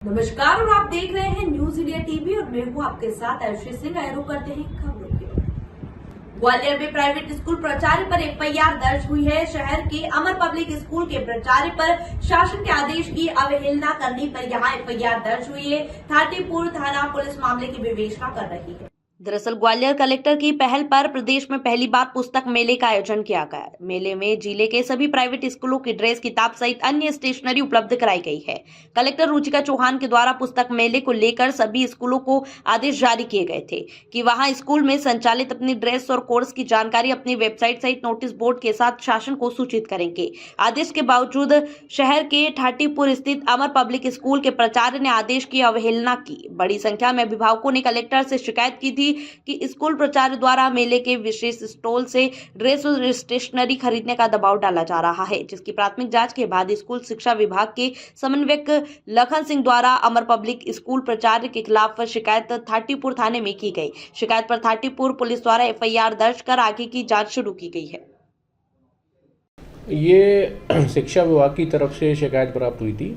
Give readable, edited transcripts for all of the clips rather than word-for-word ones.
नमस्कार और आप देख रहे हैं न्यूज इंडिया टीवी और मैं हूं आपके साथ अर्शी सिंह। आरोप करते हैं खबरों की ओर। ग्वालियर में प्राइवेट स्कूल प्राचार्य पर एफआईआर दर्ज हुई है। शहर के अमर पब्लिक स्कूल के प्राचार्य पर शासन के आदेश की अवहेलना करने पर यहां एफआईआर दर्ज हुई है। थाटीपुर थाना पुलिस मामले की विवेचना कर रही है। दरअसल ग्वालियर कलेक्टर की पहल पर प्रदेश में पहली बार पुस्तक मेले का आयोजन किया गया। मेले में जिले के सभी प्राइवेट स्कूलों की ड्रेस, किताब सहित अन्य स्टेशनरी उपलब्ध कराई गई है। कलेक्टर रुचिका चौहान के द्वारा पुस्तक मेले को लेकर सभी स्कूलों को आदेश जारी किए गए थे कि वहां स्कूल में संचालित अपनी ड्रेस और कोर्स की जानकारी अपनी वेबसाइट सहित नोटिस बोर्ड के साथ शासन को सूचित करेंगे। आदेश के बावजूद शहर के ठाटीपुर स्थित अमर पब्लिक स्कूल के प्राचार्य ने आदेश की अवहेलना की। बड़ी संख्या में अभिभावकों ने कलेक्टर से शिकायत की थी कि स्कूल प्राचार्य द्वारा मेले के विशेष स्टॉल से ड्रेस और स्टेशनरी खरीदने का दबाव डाला जा रहा है, जिसकी प्राथमिक जांच के बाद स्कूल शिक्षा विभाग के समन्वयक लखन सिंह द्वारा अमर पब्लिक स्कूल प्राचार्य के खिलाफ शिकायत थाटीपुर थाने में की गई। शिकायत पर थाटीपुर पुलिस द्वारा एफआईआर दर्ज कर आगे की जांच शुरू की गई है। ये शिक्षा विभाग की तरफ से शिकायत प्राप्त हुई थी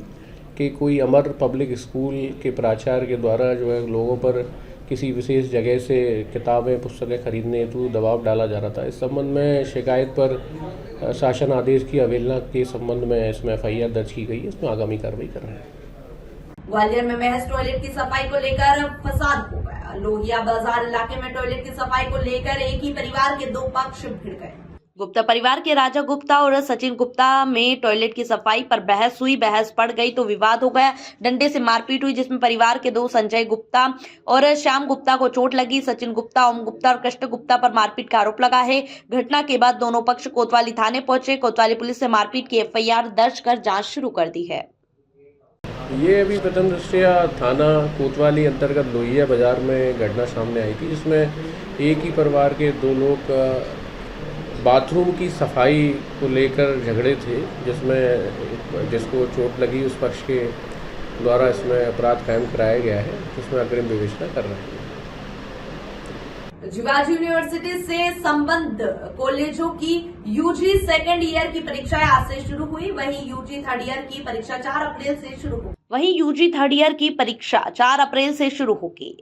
कि कोई अमर पब्लिक स्कूल के प्राचार्य के द्वारा जो है लोगों पर किसी विशेष जगह से किताबें पुस्तकें खरीदने हेतु दबाव डाला जा रहा था। इस संबंध में शिकायत पर शासन आदेश की अवहेलना के संबंध में इसमें एफआईआर दर्ज की गई है। इसमें आगामी कार्रवाई कर रहे हैं। ग्वालियर में महज टॉयलेट की सफाई को लेकर फसाद हो गया। लोहिया बाजार इलाके में टॉयलेट की सफाई को लेकर एक ही परिवार के दो पक्ष भिड़ गए। गुप्ता परिवार के राजा गुप्ता और सचिन गुप्ता में टॉयलेट की सफाई पर बहस हुई। बहस बढ़ गई तो विवाद हो गया। डंडे से मारपीट हुई, जिसमें परिवार के दो संजय गुप्ता और श्याम गुप्ता को चोट लगी। सचिन गुप्ता, ओम गुप्ता और कृष्ण गुप्ता पर मारपीट का आरोप लगा है। घटना के बाद दोनों पक्ष कोतवाली थाने पहुंचे। कोतवाली पुलिस से मारपीट की एफआईआर दर्ज कर जांच शुरू कर दी है। ये अभी प्रथम दृष्टया थाना कोतवाली अंतर्गत लोहिया बाजार में घटना सामने आई थी, जिसमें एक ही परिवार के दो लोग बाथरूम की सफाई को लेकर झगड़े थे, जिसमें जिसको चोट लगी उस पक्ष के द्वारा इसमें अपराध कायम कराया गया है, जिसमें अग्रिम विवेचना कर रहे हैं। शिवाजी यूनिवर्सिटी से संबद्ध कॉलेजों की यूजी सेकेंड ईयर की परीक्षाएं आज से शुरू हुई। वहीं यूजी थर्ड ईयर की परीक्षा 4 अप्रैल से शुरू होगी।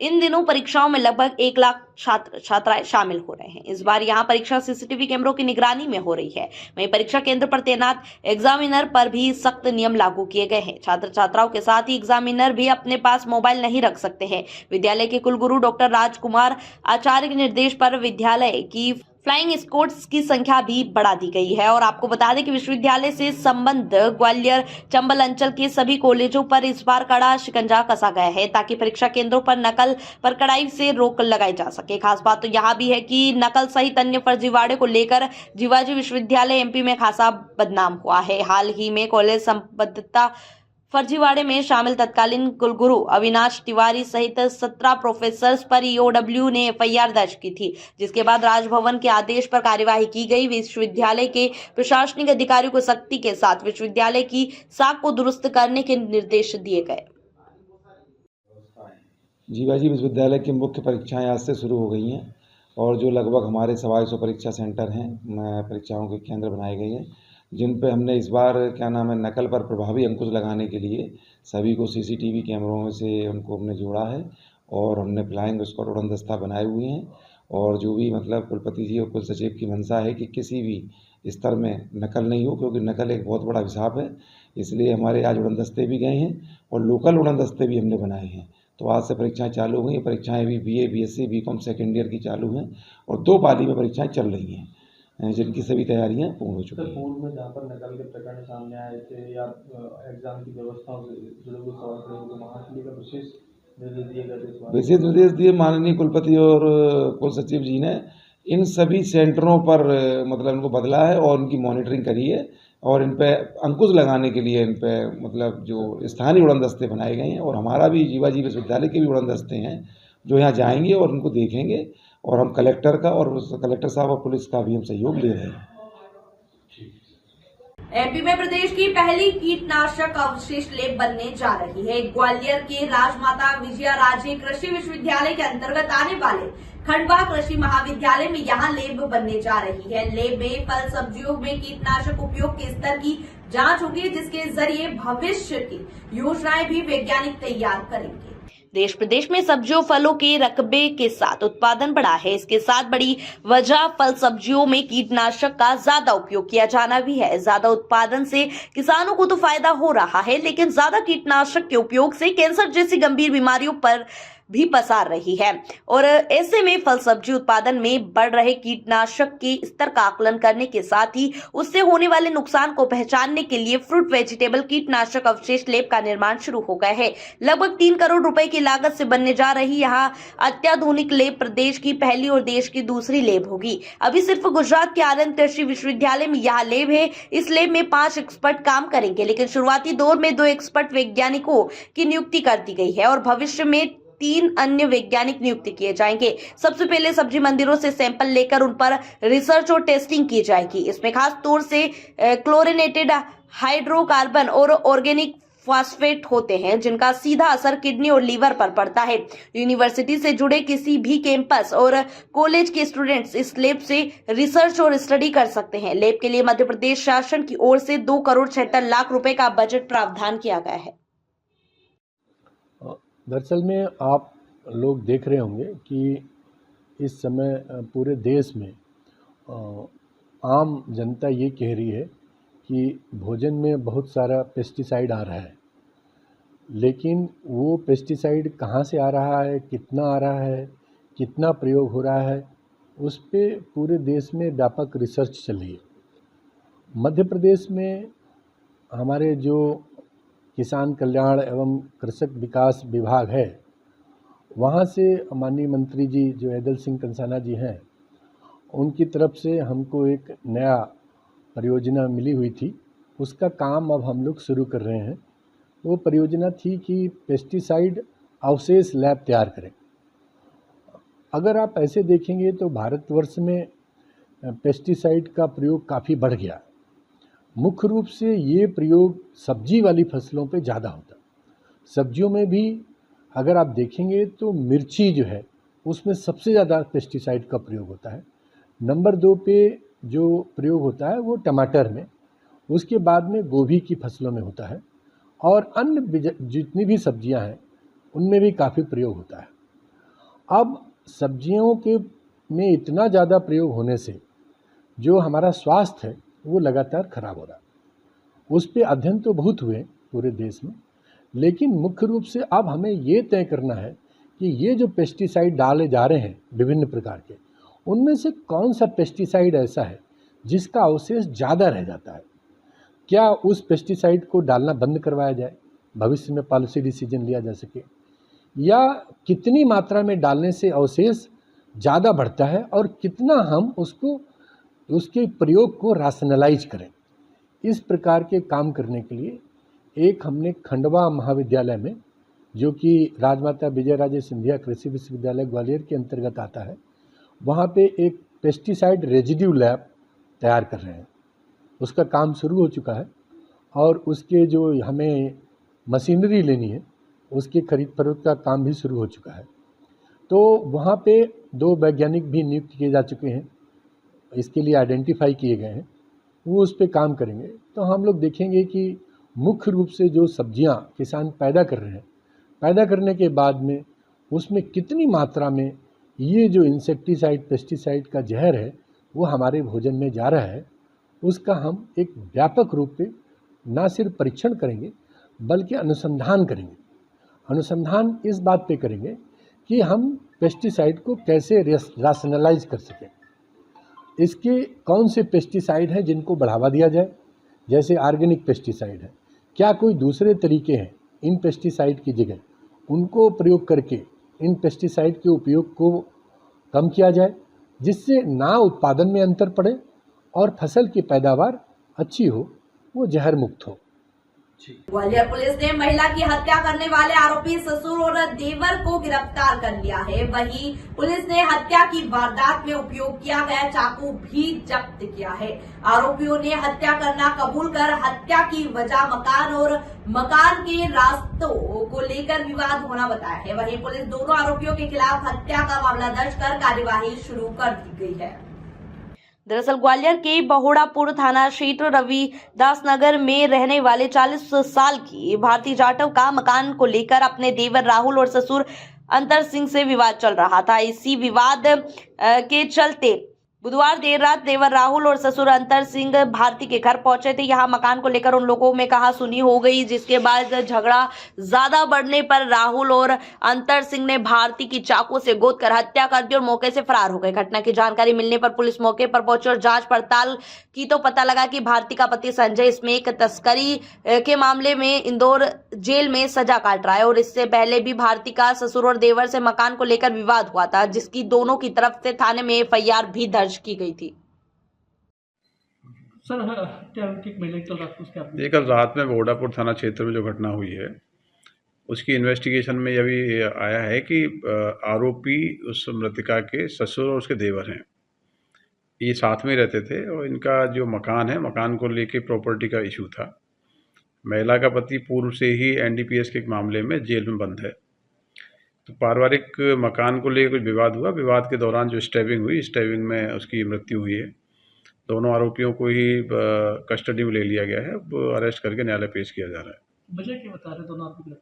इन दिनों परीक्षाओं में लगभग 1 लाख छात्र छात्राएं शामिल हो रहे हैं। इस बार यहां परीक्षा सीसीटीवी कैमरों की निगरानी में हो रही है। वहीं परीक्षा केंद्र पर तैनात एग्जामिनर पर भी सख्त नियम लागू किए गए हैं। छात्र छात्राओं के साथ ही एग्जामिनर भी अपने पास मोबाइल नहीं रख सकते हैं। विद्यालय के कुलगुरु डॉक्टर राजकुमार आचार्य के निर्देश पर विद्यालय की फ्लाइंग स्क्वाड्स की संख्या भी बढ़ा दी गई है। और आपको बता दें कि विश्वविद्यालय से संबद्ध ग्वालियर चंबल अंचल के सभी कॉलेजों पर इस बार कड़ा शिकंजा कसा गया है, ताकि परीक्षा केंद्रों पर नकल पर कड़ाई से रोक लगाई जा सके। खास बात तो यहाँ भी है कि नकल सहित अन्य फर्जीवाड़े को लेकर शिवाजी विश्वविद्यालय एमपी में खासा बदनाम हुआ है। हाल ही में कॉलेज संबद्धता फर्जीवाड़े में शामिल तत्कालीन कुलगुरु अविनाश तिवारी सहित 17 प्रोफेसर्स पर ईओडब्ल्यू ने एफआईआर दर्ज की थी, जिसके बाद राजभवन के आदेश पर कार्यवाही की गई। विश्वविद्यालय के प्रशासनिक अधिकारियों को सख्ती के साथ विश्वविद्यालय की साख को दुरुस्त करने के निर्देश दिए गए। शिवाजी विश्वविद्यालय की मुख्य परीक्षाएं आज से शुरू हो गई हैं और जो लगभग हमारे 125 परीक्षा सेंटर हैं, परीक्षाओं के केंद्र बनाए गए हैं, जिन पे हमने इस बार नकल पर प्रभावी अंकुश लगाने के लिए सभी को सीसीटीवी कैमरों में से उनको हमने जोड़ा है और हमने फ्लाइंग स्क्वाड उड़न दस्ता बनाए हुए हैं। और जो भी कुलपति जी और कुल सचिव की मंशा है कि किसी भी स्तर में नकल नहीं हो, क्योंकि नकल एक बहुत बड़ा अभिशाप है। इसलिए हमारे आज उड़न दस्ते भी गए हैं और लोकल उड़न दस्ते भी हमने बनाए हैं। तो आज से परीक्षाएं चालू हुई। परीक्षाएं भी BA, BSc, BCom second year की चालू हैं और 2 पाली में परीक्षाएं चल रही हैं, जिनकी सभी तैयारियां पूर्ण हो चुकी हैं। पूर्व में जहाँ पर नकल के प्रकरण सामने आए थे या एग्जाम की व्यवस्थाओं से जुड़े हुए सवाल थे, तो वहाँ के लिए विशेष निर्देश दिए गए। विशेष निर्देश दिए माननीय कुलपति और कुल सचिव जी ने इन सभी सेंटरों पर इनको बदला है और उनकी मॉनिटरिंग करी है और इन पे अंकुश लगाने के लिए इन पे जो स्थानीय उड़न दस्ते बनाए गए हैं। और हमारा भी शिवाजी विश्वविद्यालय के भी उड़न दस्ते हैं जो यहाँ जाएंगे और उनको देखेंगे और हम कलेक्टर का और कलेक्टर साहब और पुलिस का भी हम सहयोग ले रहे हैं। एमपी में प्रदेश की पहली कीटनाशक अवशिष्ट लैब बनने जा रही है। ग्वालियर के राजमाता विजया राजे कृषि विश्वविद्यालय के अंतर्गत आने वाले खंडवा कृषि महाविद्यालय में यहां लैब बनने जा रही है। लैब में फल सब्जियों में कीटनाशक उपयोग के स्तर की जांच होगी, जिसके जरिए भविष्य की योजनाएं भी वैज्ञानिक तैयार करेंगे। देश प्रदेश में सब्जियों फलों के रकबे के साथ उत्पादन बढ़ा है। इसके साथ बड़ी वजह फल सब्जियों में कीटनाशक का ज्यादा उपयोग किया जाना भी है। ज्यादा उत्पादन से किसानों को तो फायदा हो रहा है, लेकिन ज्यादा कीटनाशक के उपयोग से कैंसर जैसी गंभीर बीमारियों पर भी पसार रही है। और ऐसे में फल सब्जी उत्पादन में बढ़ रहे कीटनाशक के स्तर का आकलन करने के साथ ही उससे होने वाले नुकसान को पहचानने के लिए फ्रूट वेजिटेबल कीटनाशक अवशेष लैब का निर्माण शुरू हो गया है। लगभग 3 करोड़ रुपए की लागत से बनने जा रही यह अत्याधुनिक लैब प्रदेश की पहली और देश की दूसरी लैब होगी। अभी सिर्फ गुजरात के आनंद कृषि विश्वविद्यालय में यह लैब है। इस लैब में 5 एक्सपर्ट काम करेंगे, लेकिन शुरुआती दौर में 2 एक्सपर्ट वैज्ञानिकों की नियुक्ति कर दी गई है और भविष्य में 3 अन्य वैज्ञानिक नियुक्त किए जाएंगे। सबसे पहले सब्जी मंदिरों से सैंपल लेकर उन पर रिसर्च और टेस्टिंग की जाएगी। इसमें खास तौर से क्लोरिनेटेड हाइड्रोकार्बन और ऑर्गेनिक फॉस्फेट होते हैं, जिनका सीधा असर किडनी और लीवर पर पड़ता है। यूनिवर्सिटी से जुड़े किसी भी कैंपस और कॉलेज के स्टूडेंट्स इस लैब से रिसर्च और स्टडी कर सकते हैं। लैब के लिए मध्य प्रदेश शासन की ओर से 2 करोड़ 76 लाख रुपए का बजट प्रावधान किया गया है। दरअसल में आप लोग देख रहे होंगे कि इस समय पूरे देश में आम जनता ये कह रही है कि भोजन में बहुत सारा पेस्टिसाइड आ रहा है, लेकिन वो पेस्टिसाइड कहाँ से आ रहा है, कितना आ रहा है, कितना प्रयोग हो रहा है, उस पे पूरे देश में व्यापक रिसर्च चल रही है। मध्य प्रदेश में हमारे जो किसान कल्याण एवं कृषक विकास विभाग है, वहाँ से माननीय मंत्री जी जो ऐदल सिंह कंसाना जी हैं, उनकी तरफ से हमको एक नया परियोजना मिली हुई थी। उसका काम अब हम लोग शुरू कर रहे हैं। वो परियोजना थी कि पेस्टिसाइड अवशेष लैब तैयार करें। अगर आप ऐसे देखेंगे तो भारतवर्ष में पेस्टिसाइड का प्रयोग काफ़ी बढ़ गया। मुख्य रूप से ये प्रयोग सब्जी वाली फसलों पे ज़्यादा होता है। सब्जियों में भी अगर आप देखेंगे तो मिर्ची जो है उसमें सबसे ज़्यादा पेस्टिसाइड का प्रयोग होता है। नंबर 2 पे जो प्रयोग होता है वो टमाटर में, उसके बाद में गोभी की फसलों में होता है और अन्य जितनी भी सब्जियां हैं उनमें भी काफ़ी प्रयोग होता है। अब सब्जियों के में इतना ज़्यादा प्रयोग होने से जो हमारा स्वास्थ्य है वो लगातार खराब हो रहा है। उस पे अध्ययन तो बहुत हुए पूरे देश में, लेकिन मुख्य रूप से अब हमें ये तय करना है कि ये जो पेस्टिसाइड डाले जा रहे हैं विभिन्न प्रकार के, उनमें से कौन सा पेस्टिसाइड ऐसा है जिसका अवशेष ज़्यादा रह जाता है। क्या उस पेस्टिसाइड को डालना बंद करवाया जाए, भविष्य में पॉलिसी डिसीजन लिया जा सके, या कितनी मात्रा में डालने से अवशेष ज़्यादा बढ़ता है और कितना हम उसके प्रयोग को राशनलाइज करें। इस प्रकार के काम करने के लिए एक हमने खंडवा महाविद्यालय में, जो कि राजमाता विजयराजे सिंधिया कृषि विश्वविद्यालय ग्वालियर के अंतर्गत आता है, वहाँ पे एक पेस्टिसाइड रेजिड्यू लैब तैयार कर रहे हैं। उसका काम शुरू हो चुका है और उसके जो हमें मशीनरी लेनी है उसके खरीद फरोख्त का काम भी शुरू हो चुका है। तो वहाँ पे 2 वैज्ञानिक भी नियुक्त किए जा चुके हैं, इसके लिए आइडेंटिफाई किए गए हैं, वो उस पे काम करेंगे। तो हम लोग देखेंगे कि मुख्य रूप से जो सब्जियां किसान पैदा कर रहे हैं, पैदा करने के बाद में उसमें कितनी मात्रा में ये जो इंसेक्टिसाइड पेस्टिसाइड का जहर है वो हमारे भोजन में जा रहा है, उसका हम एक व्यापक रूप पे ना सिर्फ परीक्षण करेंगे बल्कि अनुसंधान करेंगे। अनुसंधान इस बात पे करेंगे कि हम पेस्टिसाइड को कैसे राशनलाइज कर सकें, इसके कौन से पेस्टिसाइड हैं जिनको बढ़ावा दिया जाए, जैसे ऑर्गेनिक पेस्टिसाइड है, क्या कोई दूसरे तरीके हैं इन पेस्टिसाइड की जगह, उनको प्रयोग करके इन पेस्टिसाइड के उपयोग को कम किया जाए, जिससे ना उत्पादन में अंतर पड़े और फसल की पैदावार अच्छी हो, वो जहर मुक्त हो। ग्वालियर पुलिस ने महिला की हत्या करने वाले आरोपी ससुर और देवर को गिरफ्तार कर लिया है। वहीं पुलिस ने हत्या की वारदात में उपयोग किया गया चाकू भी जब्त किया है। आरोपियों ने हत्या करना कबूल कर हत्या की वजह मकान और मकान के रास्तों को लेकर विवाद होना बताया है। वहीं पुलिस दोनों आरोपियों के खिलाफ हत्या का मामला दर्ज कर कार्यवाही शुरू कर दी गई है। दरअसल ग्वालियर के बहुड़ापुर थाना क्षेत्र रविदास नगर में रहने वाले 40 साल की भारती जाटव का मकान को लेकर अपने देवर राहुल और ससुर अंतर सिंह से विवाद चल रहा था। इसी विवाद के चलते बुधवार देर रात देवर राहुल और ससुर अंतर सिंह भारती के घर पहुंचे थे। यहां मकान को लेकर उन लोगों में कहासुनी हो गई, जिसके बाद झगड़ा ज्यादा बढ़ने पर राहुल और अंतर सिंह ने भारती की चाकू से गोद कर हत्या कर दी और मौके से फरार हो गए। घटना की जानकारी मिलने पर पुलिस मौके पर पहुंची और जांच पड़ताल की तो पता लगा कि भारती का पति संजय इसमें एक तस्करी के मामले में इंदौर जेल में सजा काट रहा है और इससे पहले भी भारती का ससुर और देवर से मकान को लेकर विवाद हुआ था, जिसकी दोनों की तरफ से थाने में एफआईआर भी दर्ज की गई थी। सर ये कल रात में बोडापुर थाना क्षेत्र में जो घटना हुई है उसकी इन्वेस्टिगेशन में यह भी आया है कि आरोपी उस मृतका के ससुर और उसके देवर हैं। ये साथ में रहते थे और इनका जो मकान है, मकान को लेके प्रॉपर्टी का इशू था। महिला का पति पूर्व से ही एनडीपीएस के एक मामले में जेल में बंद है, तो पारिवारिक मकान को लेकर कुछ विवाद हुआ। विवाद के दौरान जो स्टैबिंग हुई, स्टैबिंग में उसकी मृत्यु हुई है। दोनों आरोपियों को ही कस्टडी में ले लिया गया है, अरेस्ट करके न्यायालय पेश किया जा रहा है। वजह क्या बता रहे दोनों आरोपी?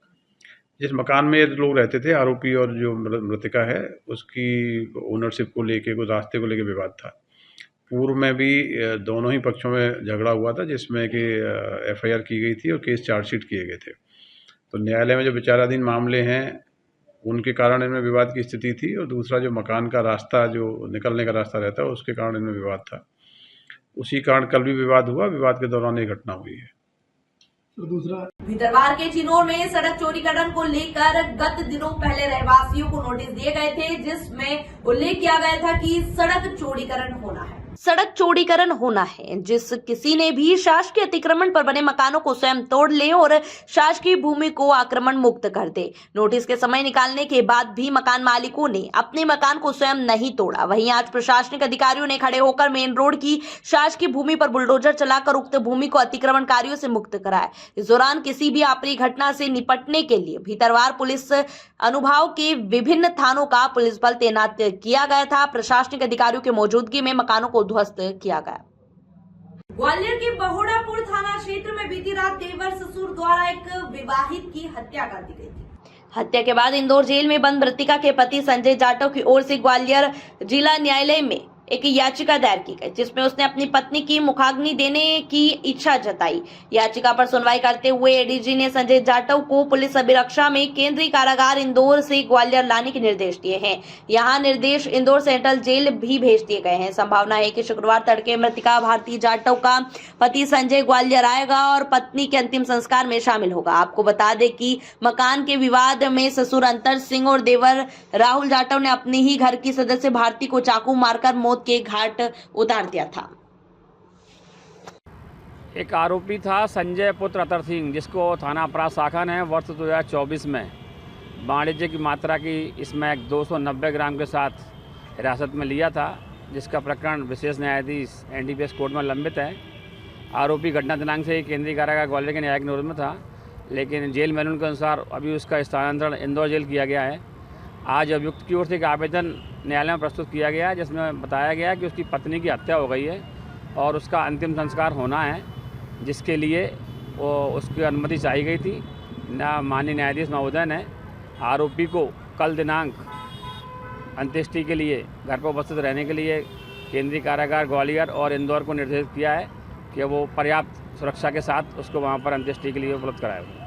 जिस मकान में ये लोग रहते थे, आरोपी और जो मृतका है, उसकी ओनरशिप को लेके, कुछ रास्ते को लेके विवाद था। पूर्व में भी दोनों ही पक्षों में झगड़ा हुआ था, जिसमें कि एफआईआर की गई थी और केस चार्जशीट किए गए थे। तो न्यायालय में जो विचाराधीन मामले हैं उनके कारण इनमें विवाद की स्थिति थी, और दूसरा जो मकान का रास्ता, जो निकलने का रास्ता रहता है, उसके कारण इनमें विवाद था। उसी कारण कल भी विवाद हुआ। विवाद के दौरान ये घटना हुई है। तो दूसरा, भीतरवार के चिनोर में सड़क चौड़ीकरण को लेकर गत दिनों पहले रहवासियों को नोटिस दिए गए थे, जिसमें उल्लेख किया गया था कि सड़क चौड़ीकरण होना है। सड़क चौड़ीकरण होना है। जिस किसी ने भी शासकीय अतिक्रमण पर बने मकानों को स्वयं तोड़ ले और शासकीय भूमि को आक्रमण मुक्त कर दे। नोटिस के समय निकालने के बाद भी मकान मालिकों ने अपने मकान को स्वयं नहीं तोड़ा। वहीं आज प्रशासनिक अधिकारियों ने खड़े होकर मेन रोड की शासकीय भूमि पर बुलडोजर चलाकर उक्त भूमि को अतिक्रमणकारियों से मुक्त कराया। इस दौरान किसी भी अप्रिय घटना से निपटने के लिए भीतरवार पुलिस अनुभाग के विभिन्न थानों का पुलिस बल तैनात किया गया था। प्रशासनिक अधिकारियों की मौजूदगी में मकानों को ध्वस्त किया गया। ग्वालियर के बहुड़ापुर थाना क्षेत्र में बीती रात देवर ससुर द्वारा एक विवाहित की हत्या कर दी गई थी। हत्या के बाद इंदौर जेल में बंद मृतका के पति संजय जाटव की ओर से ग्वालियर जिला न्यायालय में एक याचिका दायर की गई, जिसमें उसने अपनी पत्नी की मुखाग्नि देने की इच्छा जताई। याचिका पर सुनवाई करते हुए एडीजी ने संजय जाटव को पुलिस अभिरक्षा में केंद्रीय कारागार इंदौर से ग्वालियर लाने के निर्देश दिए हैं। यहां निर्देश इंदौर सेंट्रल जेल भी भेज दिए गए हैं। संभावना है कि शुक्रवार तड़के मृतका भारती जाटव का पति संजय ग्वालियर आएगा और पत्नी के अंतिम संस्कार में शामिल होगा। आपको बता दें कि मकान के विवाद में ससुर अंतर सिंह और देवर राहुल जाटव ने अपनी ही घर की सदस्य भारती को चाकू मारकर मौत के घाट उतार दिया था। एक आरोपी था संजय पुत्र अतर सिंह, जिसको थाना अपराध शाखा ने वर्ष 2024 में वाणिज्य की मात्रा की इसमें 290 ग्राम के साथ हिरासत में लिया था, जिसका प्रकरण विशेष न्यायाधीश एनडीपीएस कोर्ट में लंबित है। आरोपी घटना दिनांक से ही केंद्रीय कारागार ग्वालियर के न्यायिक निरोध में था, लेकिन जेल मैनुअल के अनुसार अभी उसका स्थानांतरण इंदौर जेल किया गया है। आज अभियुक्त की ओर से एक आवेदन न्यायालय में प्रस्तुत किया गया है, जिसमें बताया गया कि उसकी पत्नी की हत्या हो गई है और उसका अंतिम संस्कार होना है, जिसके लिए वो उसकी अनुमति चाहिए गई थी। माननीय न्यायाधीश महोदय ने आरोपी को कल दिनांक अंत्येष्टि के लिए घर पर उपस्थित रहने के लिए केंद्रीय कारागार ग्वालियर और इंदौर को निर्देशित किया है कि वो पर्याप्त सुरक्षा के साथ उसको वहाँ पर अंत्येष्टि के लिए उपलब्ध कराए।